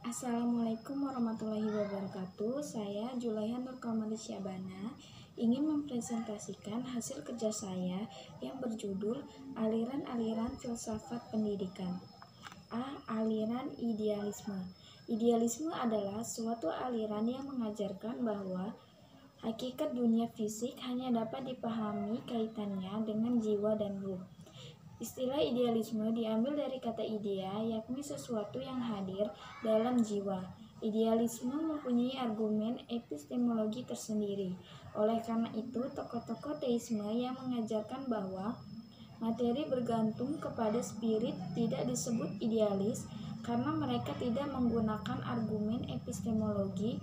Assalamualaikum warahmatullahi wabarakatuh. Saya Julaiha Nur Kamari Syabana ingin mempresentasikan hasil kerja saya yang berjudul Aliran-aliran Filsafat Pendidikan. Aliran idealisme. Idealisme adalah suatu aliran yang mengajarkan bahwa hakikat dunia fisik hanya dapat dipahami kaitannya dengan jiwa dan ruh. Istilah idealisme diambil dari kata idea, yakni sesuatu yang hadir dalam jiwa. Idealisme mempunyai argumen epistemologi tersendiri. Oleh karena itu, tokoh-tokoh teisme yang mengajarkan bahwa materi bergantung kepada spirit tidak disebut idealis karena mereka tidak menggunakan argumen epistemologi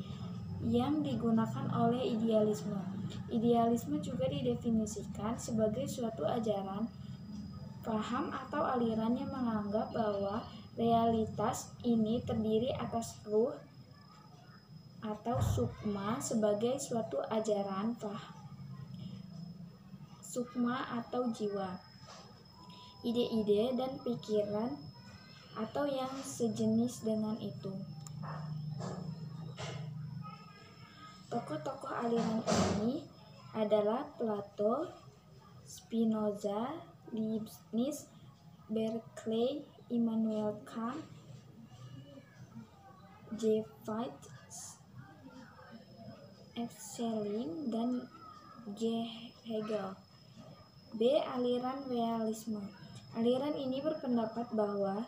yang digunakan oleh idealisme. Idealisme juga didefinisikan sebagai suatu ajaran, paham atau aliran yang menganggap bahwa realitas ini terdiri atas ruh atau sukma sebagai suatu ajaran sukma atau jiwa, ide-ide dan pikiran atau yang sejenis dengan itu. Tokoh-tokoh aliran ini adalah Plato, Spinoza, Leibniz, Berkeley, Immanuel Kant, J. Fichte, F. Schelling, dan G. Hegel. B. Aliran realisme. Aliran ini berpendapat bahwa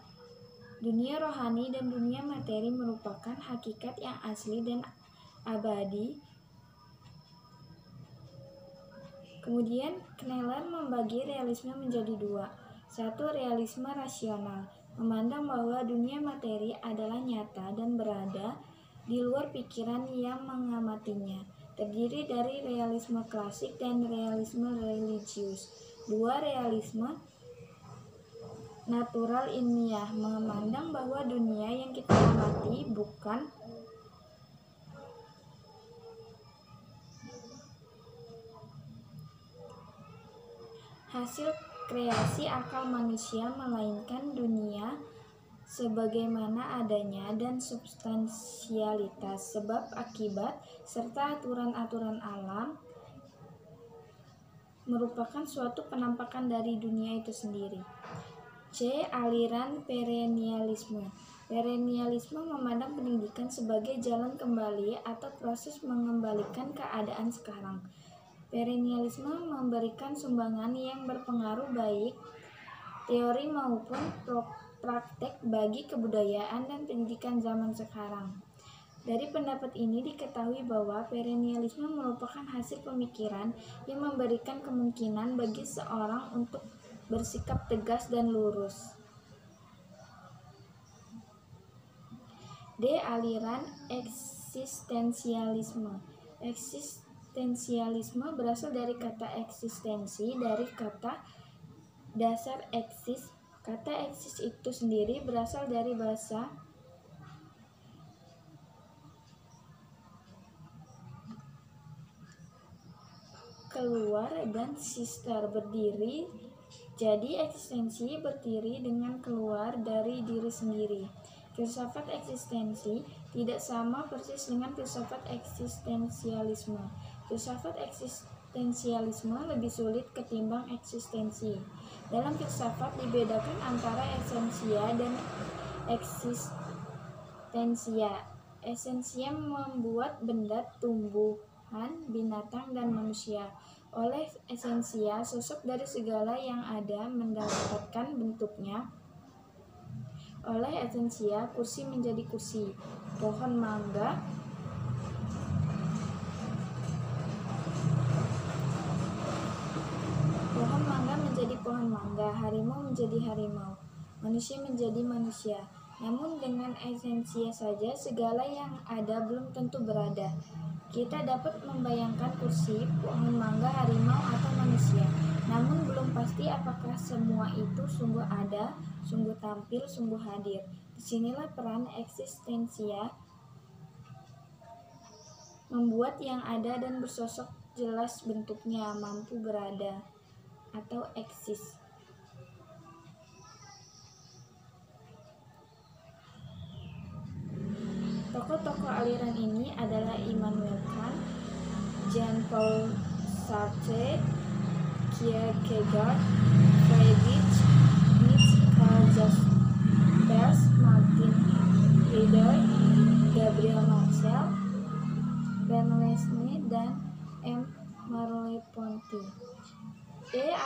dunia rohani dan dunia materi merupakan hakikat yang asli dan abadi. Kemudian, Kneller membagi realisme menjadi dua. Satu, realisme rasional, memandang bahwa dunia materi adalah nyata dan berada di luar pikiran yang mengamatinya. Terdiri dari realisme klasik dan realisme religius. Dua, realisme natural ilmiah, memandang bahwa dunia yang kita amati bukan hasil kreasi akal manusia, melainkan dunia sebagaimana adanya dan substansialitas, sebab akibat, serta aturan-aturan alam merupakan suatu penampakan dari dunia itu sendiri. C. Aliran perennialisme. Perennialisme memandang pendidikan sebagai jalan kembali atau proses mengembalikan keadaan sekarang. Perennialisme memberikan sumbangan yang berpengaruh baik teori maupun praktek bagi kebudayaan dan pendidikan zaman sekarang. Dari pendapat ini diketahui bahwa perennialisme merupakan hasil pemikiran yang memberikan kemungkinan bagi seorang untuk bersikap tegas dan lurus. D. Aliran eksistensialisme. Eksistensialisme berasal dari kata eksistensi, dari kata dasar eksis. Kata eksis itu sendiri berasal dari bahasa keluar dan sister berdiri. Jadi eksistensi berdiri dengan keluar dari diri sendiri. Filsafat eksistensi tidak sama persis dengan filsafat eksistensialisme. Filsafat eksistensialisme lebih sulit ketimbang eksistensi. Dalam filsafat dibedakan antara esensia dan eksistensia. Esensia membuat benda, tumbuhan, binatang, dan manusia. Oleh esensia, sosok dari segala yang ada mendapatkan bentuknya. Oleh esensia, kursi menjadi kursi, pohon mangga menjadi pohon mangga, harimau menjadi harimau, manusia menjadi manusia. Namun dengan esensia saja segala yang ada belum tentu berada. Kita dapat membayangkan kursi, pohon mangga, harimau, atau manusia, namun belum pasti apakah semua itu sungguh ada, sungguh tampil, sungguh hadir. Disinilah peran eksistensia membuat yang ada dan bersosok jelas bentuknya, mampu berada atau eksis. Tokoh-tokoh aliran ini adalah Immanuel Kant, Jean-Paul Sartre, Kierkegaard, Friedrich Nietzsche, Karl Jaspers, Martin Heidegger, Gabriel Marcel, Bernays, dan M. Merleau-Ponty.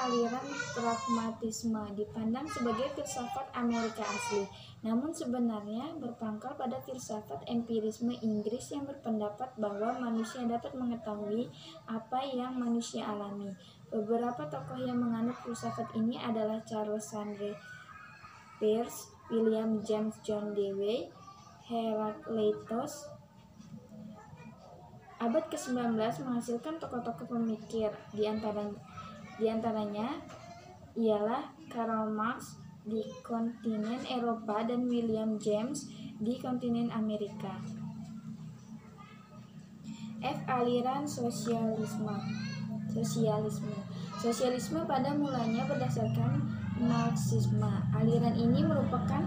Aliran pragmatisme dipandang sebagai filsafat Amerika asli, namun sebenarnya berpangkal pada filsafat empirisme Inggris yang berpendapat bahwa manusia dapat mengetahui apa yang manusia alami. Beberapa tokoh yang menganut filsafat ini adalah Charles Sanders Peirce, William James John Dewey, Heraclitus. Abad ke-19 menghasilkan tokoh-tokoh pemikir, di antaranya ialah Karl Marx di kontinen Eropa dan William James di kontinen Amerika. Aliran sosialisme. Sosialisme pada mulanya berdasarkan Marxisme. Aliran ini merupakan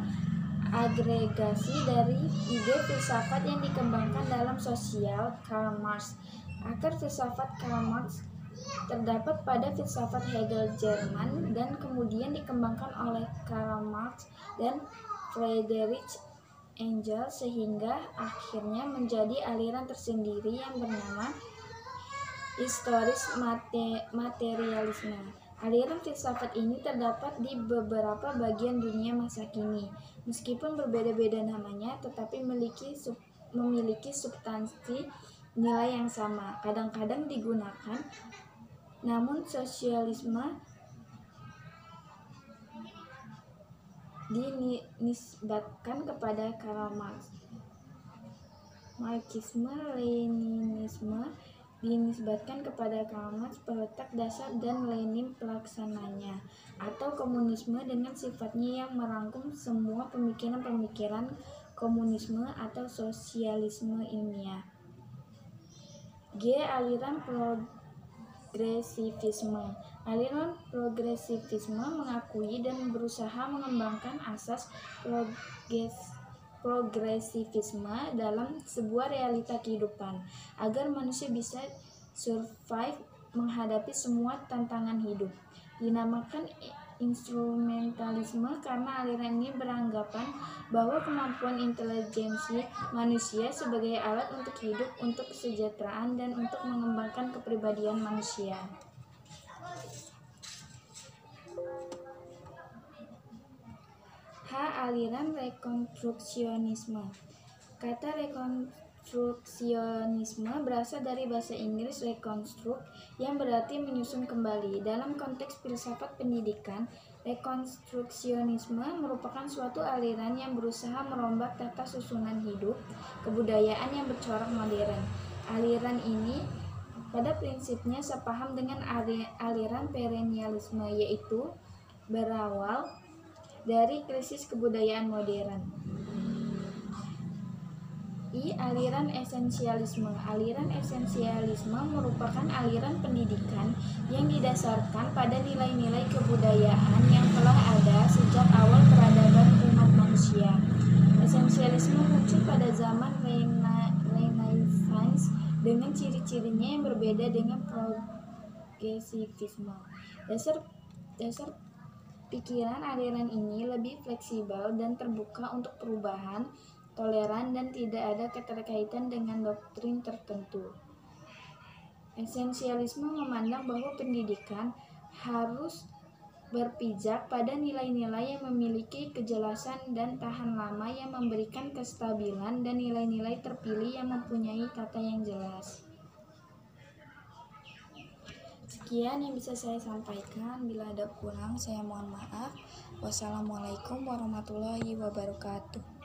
agregasi dari ide filsafat yang dikembangkan dalam sosial Karl Marx. Akar filsafat Karl Marx terdapat pada filsafat Hegel Jerman dan kemudian dikembangkan oleh Karl Marx dan Friedrich Engels sehingga akhirnya menjadi aliran tersendiri yang bernama historis materialisme. Aliran filsafat ini terdapat di beberapa bagian dunia masa kini. Meskipun berbeda-beda namanya, tetapi memiliki substansi nilai yang sama. Kadang-kadang digunakan, namun sosialisme dinisbatkan kepada Karl Marx. Marxisme-Leninisme dinisbatkan kepada Karl Marx peletak dasar dan Lenin pelaksananya, atau komunisme dengan sifatnya yang merangkum semua pemikiran-pemikiran komunisme atau sosialisme ilmiah. Aliran progresivisme. Aliran progresivisme mengakui dan berusaha mengembangkan asas progresivisme dalam sebuah realita kehidupan agar manusia bisa survive menghadapi semua tantangan hidup. Dinamakan instrumentalisme karena aliran ini beranggapan bahwa kemampuan intelijensi manusia sebagai alat untuk hidup, untuk kesejahteraan, dan untuk mengembangkan kepribadian manusia. Aliran rekonstruksionisme. Kata rekonstruksionisme berasal dari bahasa Inggris reconstruct yang berarti menyusun kembali. Dalam konteks filsafat pendidikan, rekonstruksionisme merupakan suatu aliran yang berusaha merombak tata susunan hidup kebudayaan yang bercorak modern. Aliran ini pada prinsipnya sepaham dengan aliran perennialisme, yaitu berawal dari krisis kebudayaan modern. Aliran esensialisme. Aliran esensialisme merupakan aliran pendidikan yang didasarkan pada nilai-nilai kebudayaan yang telah ada sejak awal peradaban umat manusia. Esensialisme muncul pada zaman Renaissance dengan ciri-cirinya yang berbeda dengan progresivisme. Dasar pikiran aliran ini lebih fleksibel dan terbuka untuk perubahan, toleran, dan tidak ada keterkaitan dengan doktrin tertentu. Esensialisme memandang bahwa pendidikan harus berpijak pada nilai-nilai yang memiliki kejelasan dan tahan lama, yang memberikan kestabilan, dan nilai-nilai terpilih yang mempunyai kata yang jelas. Sekian yang bisa saya sampaikan. Bila ada kurang, saya mohon maaf. Wassalamualaikum warahmatullahi wabarakatuh.